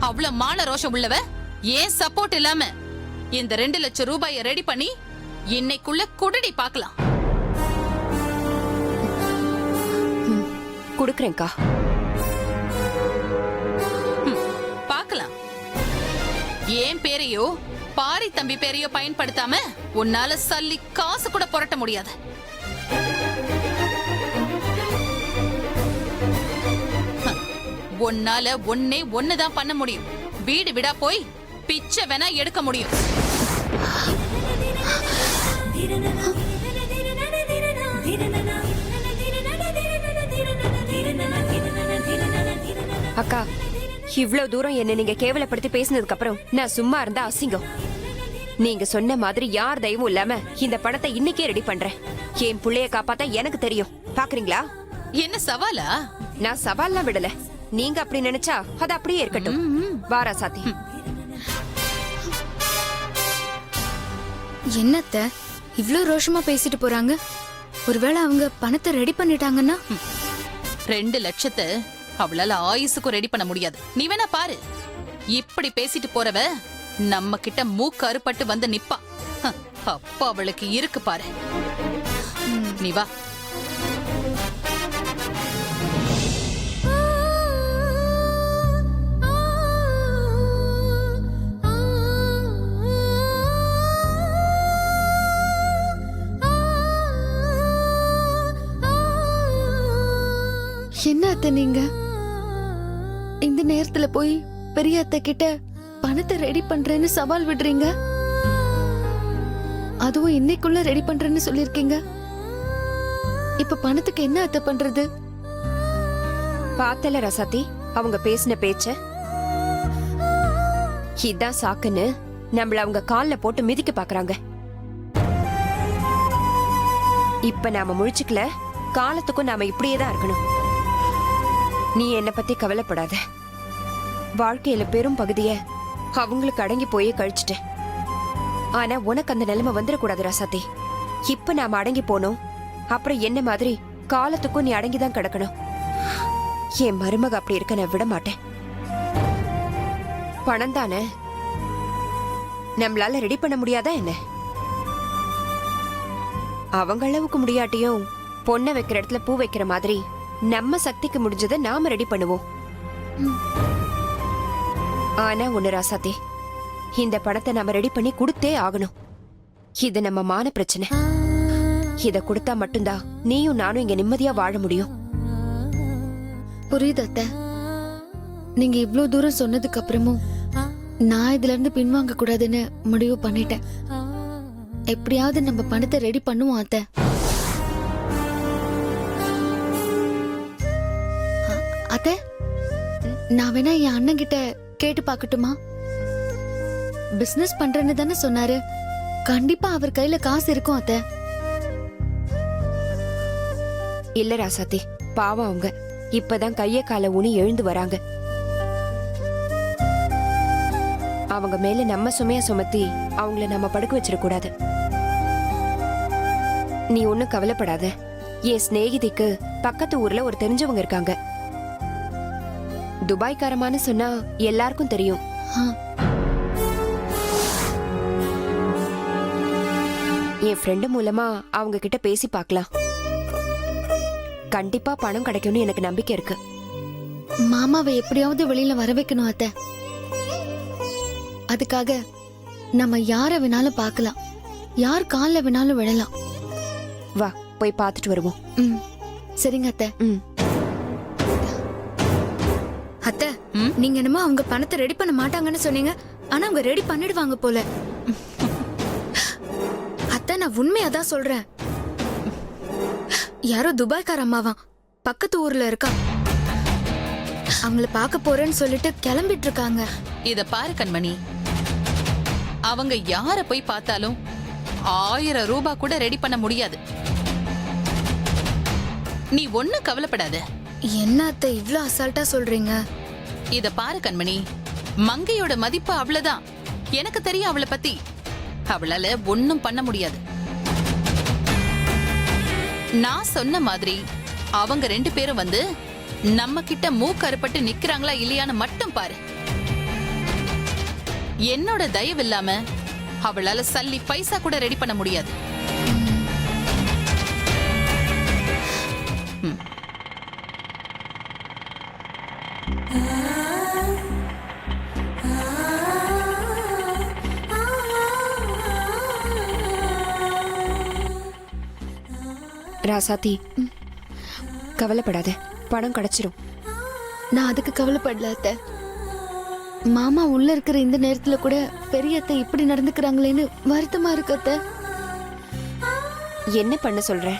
அவ்வளவு மான ரோஷம் உள்ளவ ஏன் சப்போர்ட் இல்லாம இந்த 2 லட்சம் ரூபாயை ரெடி பண்ணி இன்னைக்குள்ள குடடி பார்க்கலாம். குடுக்கறேன்க்கா. பார்க்கலாம். ஏன் பேரையோ பாரி தம்பி பேரையோ பயன்படுத்தாம உன்னால சல்லி காசு கூட புரட்ட முடியாது. உன்னால ஒண்ணுதான் பண்ண முடியும். வீடு விடா போய் பிச்சை வேணா எடுக்க முடியும். அக்கா, இவ்வளவு தூரம் என்ன நீங்க கேவலப்படுத்தி பேசினதுக்கு அப்புறம் நான் சும்மா இருந்தா அசிங்கம். நீங்க சொன்ன மாதிரி யார் தயவும் இல்லாம இந்த படத்தை இன்னைக்கே ரெடி பண்றேன். என் புள்ளைய காப்பாத்த எனக்கு தெரியும். பாக்குறீங்களா? என்ன சவாலா? நான் சவால்லாம் விடல. நீங்க அப்படி நினைச்சா அது அப்படியே இருக்கட்டும். வாரா சாத்தி. என்னத்த இவ்ளோ ரோஷமா பேசிட்டு போறாங்க? ஒருவேளை அவங்க பணத்தை ரெடி பண்ணிட்டாங்கன்னா 2 லட்சத்தை அவளால ஆயுசுக்கும் ரெடி பண்ண முடியாது. நீ வேணா பாரு. இப்படி பேசிட்டு போறவ நம்ம கிட்ட மூக்கு அறுபட்டு வந்து நிப்பா. அப்ப அவளுக்கு இருக்கு பாரு. நீ வா. என்ன அத்தை நீங்க இந்த நேரத்துல போய் பெரிய அத்தை கிட்ட பணத்தை ரெடி பண்றேன்னு சவால் விடுறீங்க? அதுவும் இன்னைக்குள்ள ரெடி பண்றேன்னு சொல்லிருக்கீங்க. இப்ப பணத்துக்கு என்ன அத்தை பண்றது? பார்த்தல ரசாத்தி அவங்க பேசின பேச்ச. இதான் சாக்குன்னு நம்மள அவங்க கால்ல போட்டு மிதிக்க பாக்குறாங்க. இப்ப நாம முழிச்சுக்கல, காலத்துக்கும் நாம இப்படியேதான் இருக்கணும். நீ என்ன பத்தி கவலைப்படாத. வாழ்க்கையில பெரும் பகுதிய அவங்களுக்கு அடங்கி போயே கழிச்சிட்டேன். ஆனா உனக்கு அந்த நிலைமை வந்துடக்கூடாது ராசாத்தி. இப்ப நாம அடங்கி போனோம், அப்புறம் என்ன மாதிரி காலத்துக்கும் நீ அடங்கிதான் கிடக்கணும். என் மருமக அப்படி இருக்க நான் விட மாட்டேன். பணம் தானே, நம்மளால ரெடி பண்ண முடியாதா என்ன? அவங்க அளவுக்கு முடியாட்டியும் பொண்ணை வைக்கிற இடத்துல பூ வைக்கிற மாதிரி நம்ம சக்திக்கு முடிஞ்சதை நாம ரெடி பண்ணுவோம். ஆனா ஒண்ணு ராசாத்தி, இந்த பணத்தை நம்ம ரெடி பண்ணி கொடுத்தே ஆகணும். இது நம்ம மான பிரச்சனை. இத கொடுத்தா மட்டும்தான் நீயும் நானும் இங்க நிம்மதியா வாழ முடியும். புரியுது அத்தை. நீங்க இவ்ளோ தூரம் சொன்னதுக்கு அப்புறமும் நான் இதுல இருந்து பின்வாங்க கூடாதுன்னு முடிவு பண்ணிட்டேன். எப்படியாவது நம்ம பணத்தை ரெடி பண்ணுவோம் அத்தை. அத்தை, நான் வேணா என் அண்ணன் கிட்ட கேட்டு பாக்கட்டுமா? பிசினஸ் பண்றேன்னு தானே சொன்னாரு. கண்டிப்பா அவர் கையில காசு இருக்கும் அத்தை. இல்ல ராசாத்தி, பாவம் அவங்க இப்பதான் கைய கால ஊனி எழுந்து வராங்க. அவங்க மேல நம்ம சுமையா சுமத்தி அவங்கள நம்ம படுக்க வச்சிட கூடாது. நீ ஒண்ணும் கவலைப்படாத. என் சிநேகிதிக்கு பக்கத்து ஊர்ல ஒரு தெரிஞ்சவங்க இருக்காங்க. துபாய்க்காரமான சொன்னா எல்லாருக்கும் தெரியும். என் ஃப்ரெண்டு மூலமா அவங்க கிட்ட பேசி பார்க்கலாம். கண்டிப்பா பணம் கிடைக்கும்னு எனக்கு நம்பிக்கை இருக்கு. மாமாவை எப்படியாவது வெளியில வர வைக்கணும் அத்தை. அதுக்காக நம்ம யார வேணாலும் பார்க்கலாம், யார் கால்ல வேணாலும் விழலாம். வா போய் பார்த்துட்டு வருவோம். சரிங்க அத்தை. அத்தை, நீங்க என்னமோ அவங்க பணத்தை ரெடி பண்ண மாட்டாங்கன்னு சொன்னீங்க. ஆனா அவங்க ரெடி பண்ணிடுவாங்க போல. அத்தை, நான் உண்மையாதான் சொல்றேன். யாரோ துபாய்க்கார அம்மாவா பக்கத்து ஊர்ல இருக்கா. அவங்கள பார்க்க போறேன்னு சொல்லிட்டு கிளம்பிட்டு இருக்காங்க. இத பாரு கண்மணி, அவங்க யார போய் பார்த்தாலும் 1000 ரூபாய் கூட ரெடி பண்ண முடியாது. நீ ஒண்ணும் கவலைப்படாத. என்ன அத்தை இவ்ளோ அசால்ட்டா சொல்றீங்க? இத பாரு கண்மணி, மங்கையோட மதிப்பு அவ்வளவுதான். எனக்கு தெரியும் அவளை பத்தி. அவளால ஒண்ணும் பண்ண முடியாது. நான் சொன்ன மாதிரி அவங்க 2 பேரும் வந்து நம்ம கிட்ட மூக்கறுப்பட்டு நிக்கிறாங்களா இல்லையான்னு மட்டும் பாரு. என்னோட தயவு இல்லாம அவளால சல்லி பைசா கூட ரெடி பண்ண முடியாது. ராசாத்தி, கவலைப்படாத, பணம் கிடைச்சிரும். நான் அதுக்கு கவலைப்படல அத்தை. மாமா உள்ள இருக்கிற இந்த நேரத்துல கூட பெரிய அத்தை இப்படி நடந்துக்கிறாங்களேன்னு வருத்தமா இருக்கு அத்தை. என்ன பண்ண சொல்ற?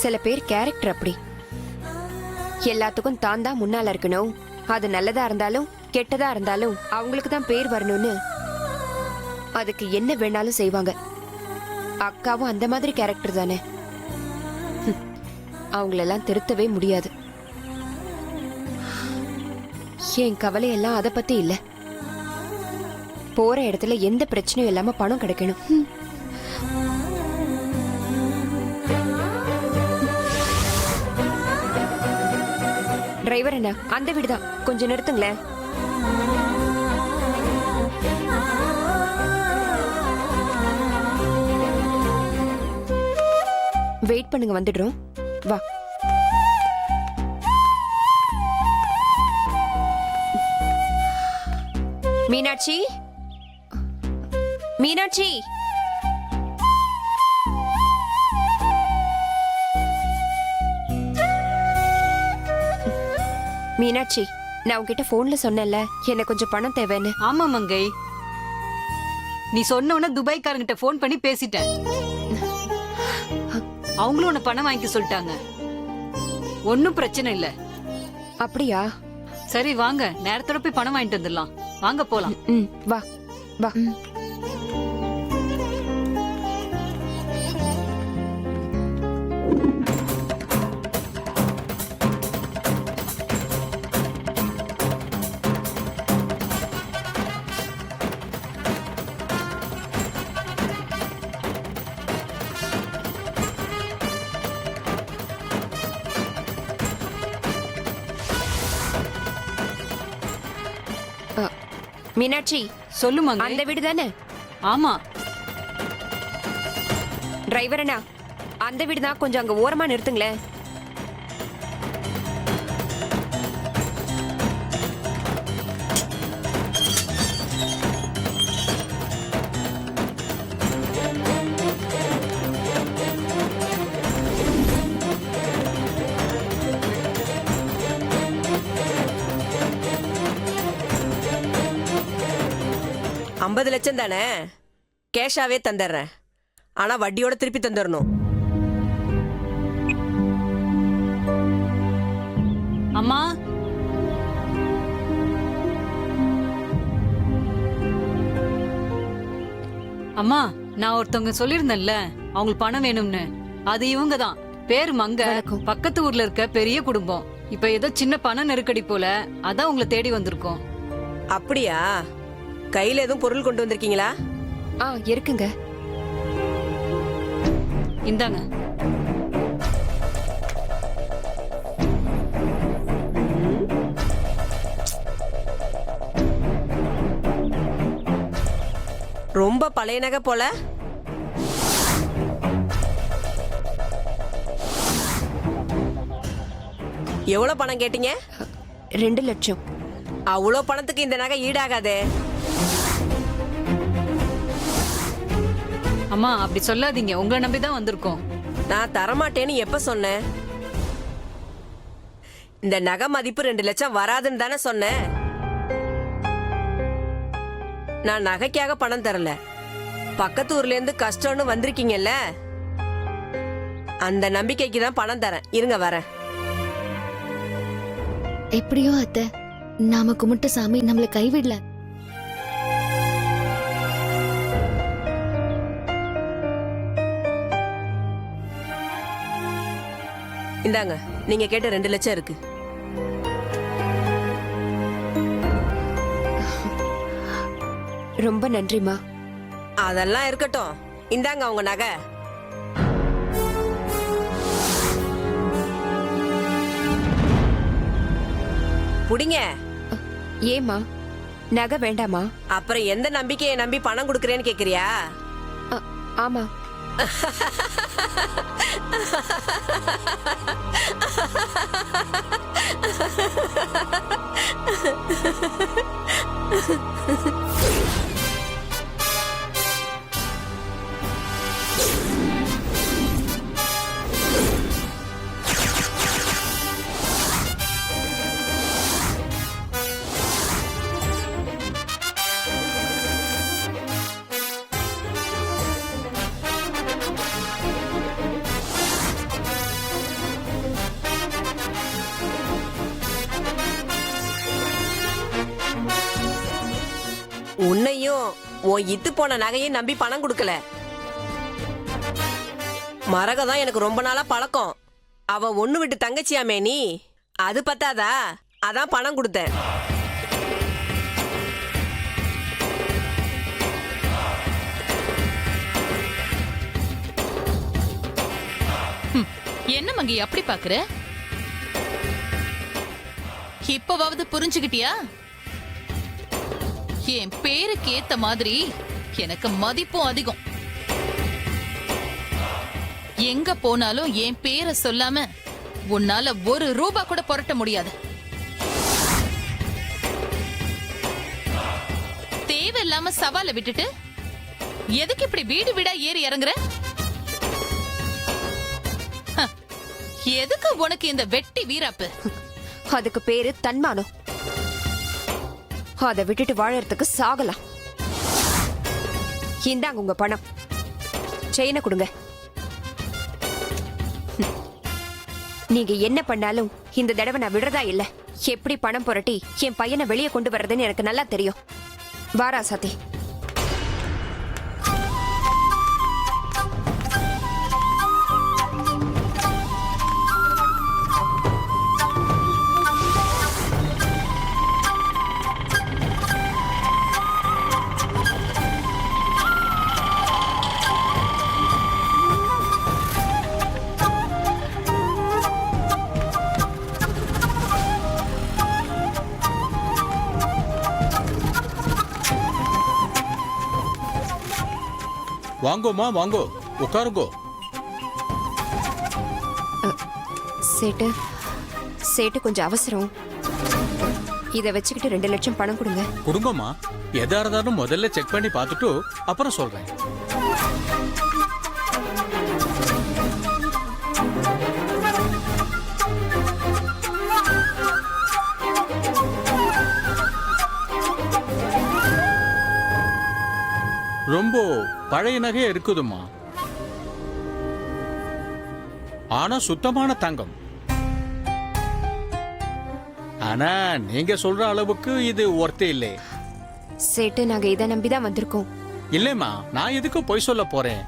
சில பேர் கேரக்டர் அப்படி. எல்லாத்துக்கும் தான் தான் முன்னால இருக்கணும். அது நல்லதா இருந்தாலும் கெட்டதா இருந்தாலும் அவங்களுக்கு தான் பேர் வரணும்னு அதுக்கு என்ன வேணாலும் செய்வாங்க. அக்காவும் அந்த மாதிரி கேரக்டர் தானே. அவங்களெல்லாம் திருத்தவே முடியாது. என் கவலையெல்லாம் அதை பத்தி இல்ல. போற இடத்துல எந்த பிரச்சனையும் இல்லாம பணம் கிடைக்கணும். டிரைவர் என்ன, அந்த வீடுதான், கொஞ்சம் நிறுத்துங்களேன். வெயிட் பண்ணுங்க, வந்துடுறோம். வா. மீனாட்சி, மீனாட்சி, மீனாட்சி, நான் உன்கிட்ட போன்ல சொன்னேன்ல எனக்கு கொஞ்சம் பணம் தேவைன்னு. ஆமா மங்கை, நீ சொன்ன துபாய்க்காரங்கிட்ட போன் பண்ணி பேசிட்டேன். அவங்களும் உன்னை பணம் வாங்கி சொல்லிட்டாங்க. ஒன்னும் பிரச்சனை இல்ல. அப்படியா? சரி வாங்க, நேரத்தோட போய் பணம் வாங்கிட்டு வந்துடலாம். வாங்க போலாம். வா வா. மீனாட்சி, சொல்லு மங்கை. அந்த வீடு தானே? ஆமா. டிரைவர் அண்ணா, அந்த வீடு தான், கொஞ்சம் அங்க ஓரமா நிறுத்துங்களேன். $50 லட்சம் தானே, கேஷாவே தந்துடுறேன். ஆனா வட்டியோட திருப்பி தந்துடணும். அம்மா, அம்மா, நான் ஒருத்தவங்க சொல்லிருந்தேன்ல அவங்களுக்கு பணம் வேணும்னு. அது இவங்க தான். பேரு மங்க. பக்கத்து ஊர்ல இருக்க பெரிய குடும்பம். இப்ப ஏதோ சின்ன பண நெருக்கடி போல, அதான் உங்களை தேடி வந்திருக்கோம். அப்படியா? கையில எதுவும் பொருள் கொண்டு வந்திருக்கீங்களா? இருக்குங்க. இந்தாங்க. ரொம்ப பழைய நகை போல. எவ்வளவு பணம் கேட்டீங்க? 2 லட்சம். அவ்வளோ பணத்துக்கு இந்த நகை ஈடாகாதே. அம்மா அப்படி சொல்லாதீங்க, உங்களை நம்பிதான் வந்திருக்கோம். நான் தரமாட்டேன்னு எப்ப சொன்னேன்? இந்த நகை மதிப்பு 2 லட்சம் வராதுன்னு தானே சொன்னேன். நான் நகைக்காக பணம் தரல. பக்கத்து ஊர்ல இருந்து கஷ்டம்னு வந்திருக்கீங்கல்ல, அந்த நம்பிக்கைக்கு தான் பணம் தரேன். இருங்க வரேன். எப்படியோ அத்தை, நாம கும்பிட்ட சாமி நம்மள கைவிடல. இந்தாங்க, நீங்க கேட்ட 2 லட்சம் இருக்கு. ரொம்ப நன்றிமா. அதெல்லாம் இருக்கட்டும், இந்தாங்க உங்க நகை. புடிங்க. ஏமா நகை வேண்டாமா? அப்புறம் எந்த நம்பிக்கையை நம்பி பணம் கொடுக்கறேன்னு கேக்குறியா? ஆமா. உன்னையும் உன் இத்து போன நகையை நம்பி பணம் கொடுக்கல. மரகதான் எனக்கு ரொம்ப நாளா பழக்கம். அவ ஒண்ணு விட்டு தங்கச்சியாமே நீ, அது பத்தாதா? அதான் பணம் கொடுத்தேன். என்ன மங்கி அப்படி பாக்குற? இப்பவாவது புரிஞ்சுக்கிட்டியா? என் பேருக்கு ஏத்த மாதிரி எனக்கு மதிப்பும் அதிகம். எங்க போனாலும் என் பேரை சொல்லாம உன்னால ஒரு ரூபா கூட புரட்ட முடியாது. தேவையில்லாம சவாலை விட்டுட்டு எதுக்கு இப்படி வீடு வீடா ஏறி இறங்குற? எதுக்கு உனக்கு இந்த வெட்டி வீராப்பு? அதுக்கு பேரு தன்மானம். அதை விட்டுட்டு வாழறதுக்கு சாகலாம். இந்தாங்க உங்க பணம். செயினை கொடுங்க. நீங்க என்ன பண்ணாலும் இந்த தடவை நான் விடுறதா இல்ல. எப்படி பணம் புரட்டி என் பையனை வெளியே கொண்டு வர்றதுன்னு எனக்கு நல்லா தெரியும். வாரா சாத்தி. வாங்கோமா வாங்கோ, உட்காருங்கோ. சேட்டு சேட்டு கொஞ்சம் அவசரம். இதை வச்சுக்கிட்டு 2 லட்சம் பணம் கொடுங்க. கொடுங்கம்மா. எதா இருந்தாலும் முதல்ல செக் பண்ணி பார்த்துட்டு அப்புறம் சொல்றேன். ரொம்ப பழைய நகையா இருக்குதுமா. ஆனா சுத்தமான தங்கம். ஆனா நீங்க சொல்ற அளவுக்கு இது ஒர்த்தே இல்லை. சேட்டு நாங்க இதை நம்பிதான் வந்திருக்கோம். இல்லைம்மா, நான் எதுக்கு பொய் சொல்ல போறேன்?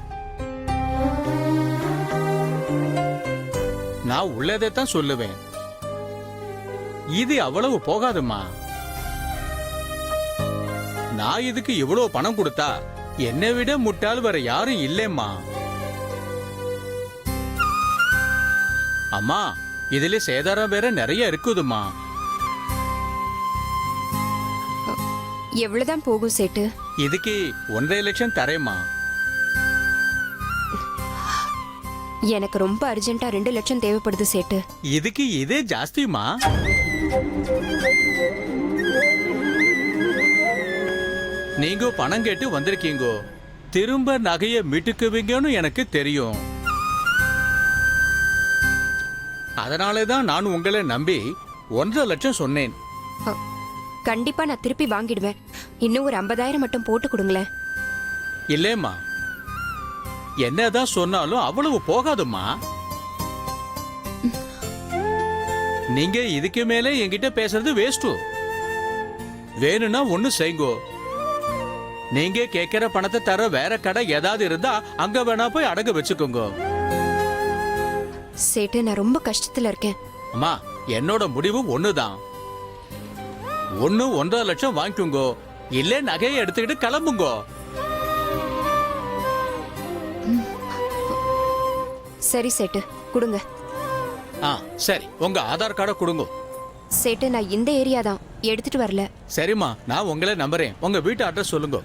நான் உள்ளதை தான் சொல்லுவேன். இது அவ்வளவு போகாதுமா. நான் இதுக்கு இவ்வளவு பணம் கொடுத்தா என்னை விட முட்டாள் வேற யாரும் இல்லைம்மா. அம்மா, இதுல சேதாரம் வேற நிறைய இருக்குதுமா. எவ்வளவுதான் போகும் சேட்டு? இதுக்கு 1.5 லட்சம் தரேம்மா. எனக்கு ரொம்ப அர்ஜென்ட்டா 2 லட்சம் தேவைப்படுது சேட்டு. இதுக்கு இதே ஜாஸ்திமா. நீங்க பணம் கேட்டு வந்திருக்கீங்க. திரும்ப நகையை மீட்டுக்குவீங்கன்னு எனக்கு தெரியும். அதனாலதான் நான் உங்களை நம்பி 1.5 லட்சம் சொன்னேன். கண்டிப்பா நான் திருப்பி வாங்கிடுவேன். இன்னும் ஒரு 50,000 மட்டும் போட்டு கொடுங்களேன். இல்லேம்மா, என்னதான் சொன்னாலும் அவ்வளவு போகாதும்மா. நீங்க இதுக்கு மேல என்கிட்ட பேசுறது வேஸ்ட். வேணும்னா ஒண்ணு செய்யுங்கோ. நீங்க கேட்கிற பணத்தை தர வேற கடை ஏதாவது இருந்தா அங்க வேணா போய் அடகு வச்சுக்கோங்க. சேட்டு நான் ரொம்ப கஷ்டத்துல இருக்கேன். அம்மா, என்னோட முடிவு ஒண்ணுதான். 1.5 லட்சம் வாங்கிக்கோங்க, இல்ல நகையை எடுத்துக்கிட்டு கிளம்புங்கோ. சரி சேட்டு, கொடுங்க. சரி, உங்க ஆதார் கார்டை கொடுங்க. சேட்டு நான் இந்த ஏரியா தான் எடுத்துட்டு வரல. சரிம்மா, நான் உங்களை நம்புறேன். உங்க வீட்டு அட்ரஸ் சொல்லுங்க.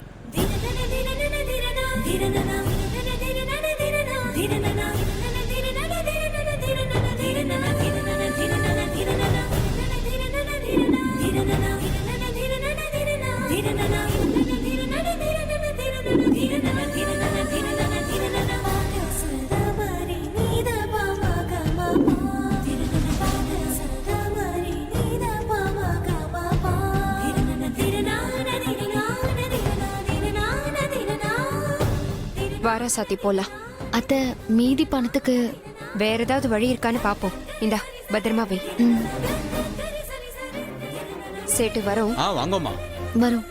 வாரா சாத்தி போலாம். அத்தை, மீதி பணத்துக்கு வேற ஏதாவது வழி இருக்கான்னு பாப்போம். இந்தா பத்திரமா வை. சேட்டு வரோம். வாங்கம்மா. வரும்.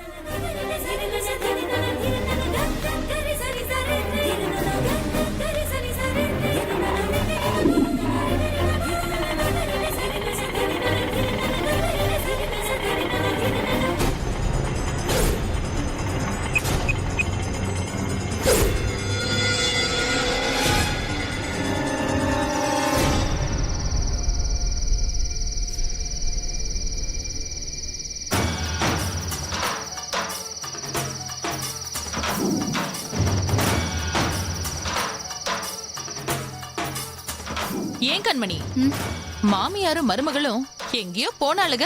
ஏன் கண்மணி, மாமியாரும் மருமகளும் எங்கேயோ போனாளுக,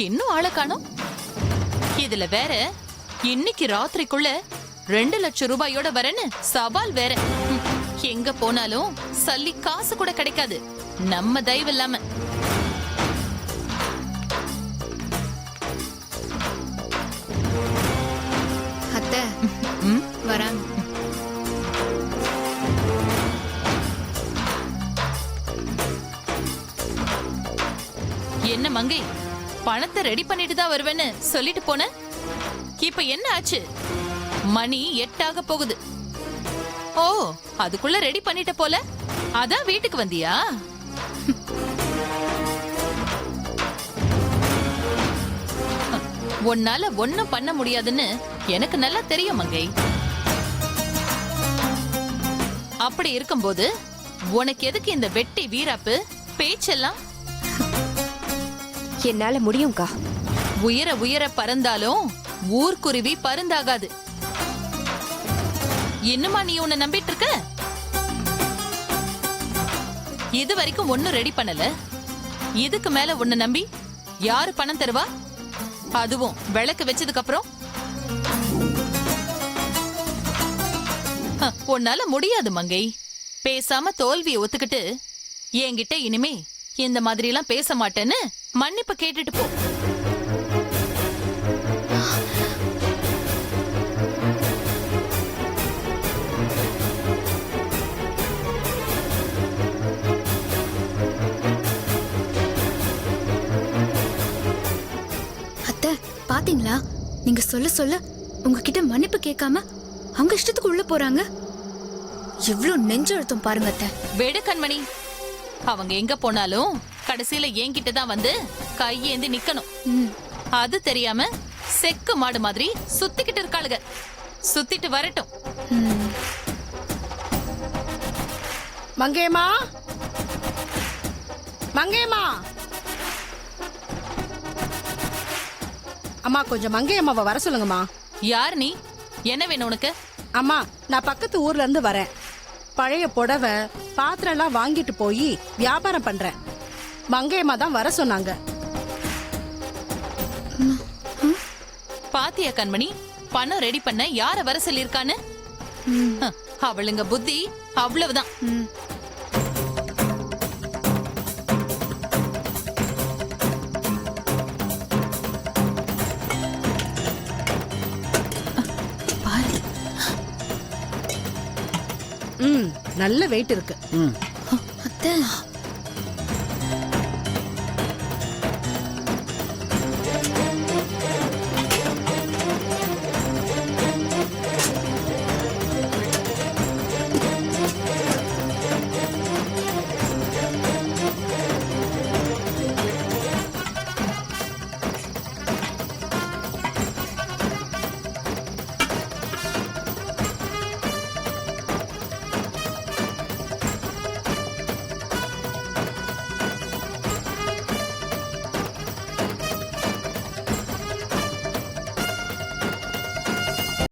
இன்னும் ஆளை காணோம். இதுல வேற இன்னைக்கு ராத்திரிக்குள்ள 2 லட்சம் ரூபாயோட வரேன்னு சவால் வேற. எங்க போனாலும் சல்லி காசு கூட கிடைக்காது நம்ம தயவு இல்லாம. அத்தை வராங்க. என்ன மங்கை, பணத்தை ரெடி பண்ணிட்டு தான் வருவேன்னு சொல்லிட்டு போன, இப்ப என்ன ஆச்சு? மணி 8 ஆக போகுது. ஓ, அதுக்குள்ள ரெடி பண்ணிட்ட போல. அதான் வீட்டுக்கு வந்தியா? உன்னால ஒண்ணும் பண்ண முடியாதுன்னு எனக்கு நல்லா தெரியும் மங்கை. அப்படி இருக்கும்போது உனக்கு எதுக்கு இந்த வெட்டி வீராப்பு பேச்செல்லாம்? என்னால முடியும்க்கா. உயர உயர பறந்தாலும் ஊர்க்குருவி பருந்தாகாது. இன்னுமா நீ உன்னை நம்பிட்டு இருக்க? இது வரைக்கும் ஒண்ணும் ரெடி பண்ணல. இதுக்கு மேல உன்னை நம்பி யாரு பணம் தருவா? அதுவும் விளக்கு வச்சதுக்கு அப்புறம்? உன்னால முடியாது மங்கை. பேசாம தோல்வியை ஒத்துக்கிட்டு என்கிட்ட இனிமே இந்த மாதிரி எல்லாம் பேச மாட்டேன்னு மன்னிப்பு கேட்டுட்டு போ. அத்தை, பாத்தீங்களா? நீங்க சொல்ல சொல்ல உங்ககிட்ட மன்னிப்பு கேட்காம அவங்க இஷ்டத்துக்கு உள்ள போறாங்க. எவ்வளவு நெஞ்செழுத்தம் பாருங்க அத்தை. வெடு கண்மணி, அவங்க எங்க போனாலும் கடைசியில என்கிட்ட தான் வந்து கையேந்தி நிக்கணும். அது தெரியாம செக்கு மாடு மாதிரி சுத்திக்கிட்டு இருக்காளுங்க. சுத்திட்டு வரட்டும். மங்கேமா, மங்கேமா, அம்மா கொஞ்சம் மங்கேயம்மாவை வர சொல்லுங்கம்மா. யார் நீ? என்ன வேணும் உனக்கு? அம்மா, நான் பக்கத்து ஊர்ல இருந்து வரேன். பழைய புடவை பாத்திரம் எல்லாம் வாங்கிட்டு போய் வியாபாரம் பண்றேன். மங்கேயம்மா தான் வர சொன்னாங்க. பாத்தியா கண்மணி, பணம் ரெடி பண்ண யார வர சொல்லிருக்கான்னு? அவளுங்க புத்தி அவ்வளவுதான். நல்ல வெயிட் இருக்கு. அத்தை